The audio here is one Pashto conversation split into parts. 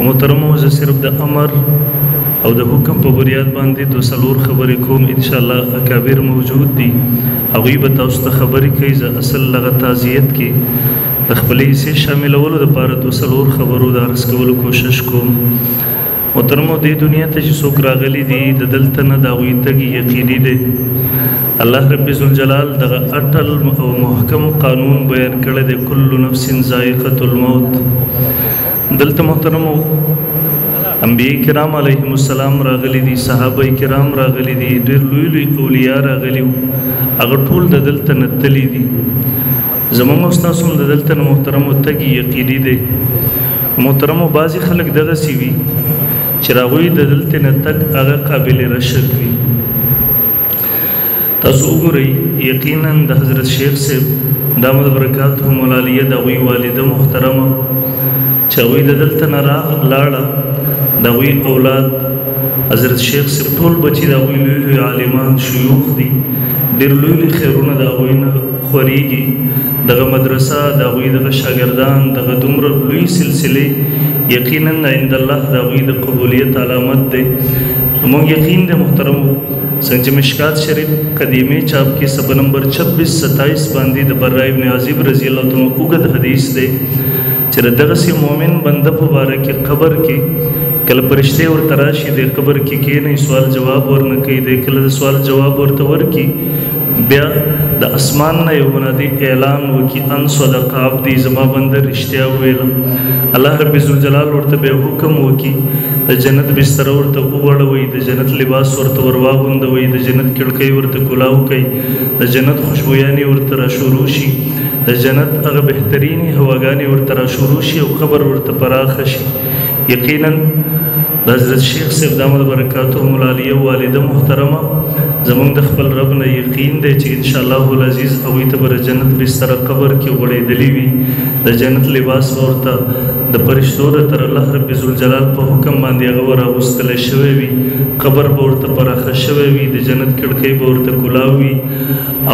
محترمو زه صرف د امر او د حکم په بنیاد باندې دو څلور خبرې کوم ان شاء الله اکابر موجود دي هغوی به تاسو ته خبرې کوي زه اصل لغه تعزیت کې د خپلې حصې شاملولو دپاره دو څلور خبرو د عرض کولو کوشش کوم. محترمو دې دنیا ته چې څوک راغلي دي د دلته نه د هغوی تګ یقیني دی. الله رب ذوالجلال دغه اټل او محکم قانون بیان کړی دی کل نفس ذائقة الموت. دلته محترمو انبیاء کرام علیهم السلام راغلی دي صحابه کرام راغلی دي ډېر لوی لوی اولیاء راغلي وو هغه ټول د دلته نه تللي دي. زموږ او ستاسو هم د دلته نه محترمو تګ یقیني دی. محترمو بعضې خلک دغسې وي چې هغوی د دلته نه تګ هغه قابل رشک وي. تاسو وګورئ یقینا د حضرت شیخ صاحب دامت برکاته ملالیه د هغوی والده محترمه چې هغوی د دلته نه لاړه د هغوی اولاد حضرت شیخ صاحب ټول بچي د هغوی لوی لوی عالمان شیوخ دي ډېر لوی لوی خیرونه د هغوی نه خورېږي دغه مدرسه د هغوی دغه شاګردان دغه دومره لوی سلسلې یقینا عند الله د هغوی د قبولیت علامت دی. موږ یقین دی محترمو څنګه چې مشکات شریف قدیمه چاپ کې صفحه نمبر 26-27 باندې د برا ابن عازب رضی الله عنه اوږد حدیث دی چې دغسې مؤمن بنده په باره کې قبر کې کله فرشتې ورته راشي د قبر کې کښېنئ سوال جواب ورنه کوي دی کله د سوال جواب ورته ورکړي بیا د اسمان نه یو منادي اعلان وکړي ان صدق عبدي زما بنده رښتیا وویله. الله رب ذوالجلال ورته بیا حکم وکړي د جنت بستره ورته وغوړوئ د جنت لباس ورته ورواغوندوئ د جنت کړکۍ ورته کلاو کوي د جنت خوشبویانې ورته راشروع شي د جنت هغه بهترینې هواګانې ورته راشروع شي او قبر ورته پراخه شي. یقینا د حضرت شیخ صاحب دامت برکاته ملالیه والده محترمه زموږ د خپل رب نه یقین دی چې انشاءالله العزیز هغوی ته به د جنت بستره قبر کې غوړېدلي وي د جنت لباس به ورته د فرشتو د تر الله رب ذوالجلال په حکم باندې هغه ور اغوستلی شوی وي قبر به ورته پراخه شوی وي د جنت کړکۍ به ورته کلاو وي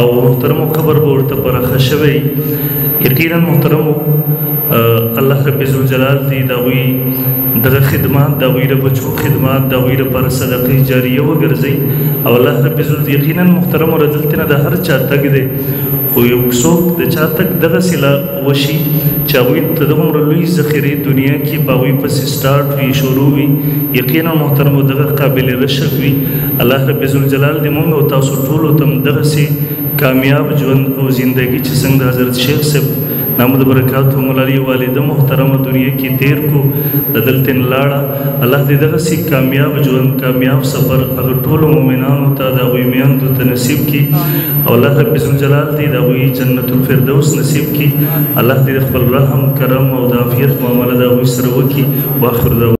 او محترمو قبر به ورته پراخه شوی. یقینا محترمو الله رب ذوالجلال دی د هغوی دغه خدمات د هغوی د بچو خدمات د هغوی لپاره صدقې جاریه وګرځئ او الله رب عزت یقینا محترمو د دلته نه د هر چا تګ دی خو یو څوک د چا تګ دغسې لا وشي چې هغوی ته دومره لوی ذخیرې دنیا کې په هغوی پسې سټارټ وي شروع وي یقینا محترمو دغه قابل رشک وي. الله رب ذوالجلال دې موږ او تاسو ټولو ته هم دغسې کامیاب ژوند او زندگی چې څنګه د حضرت شیخ صاحب دامت برکاته ملالیه والده محترمه دنیا کې تیر کو د دلته نه لاړه الله دې دغسې کامیاب ژوند کامیاب سفر هغه ټولو مؤمنانو ته د هغوی میندو ته نصیب کړي او الله رب ذوالجلال دې د هغوی جنت الفردوس نصیب کړي. الله دې د خپل رحم کرم او د عافیت معامله د هغوی سره وکړي. واخر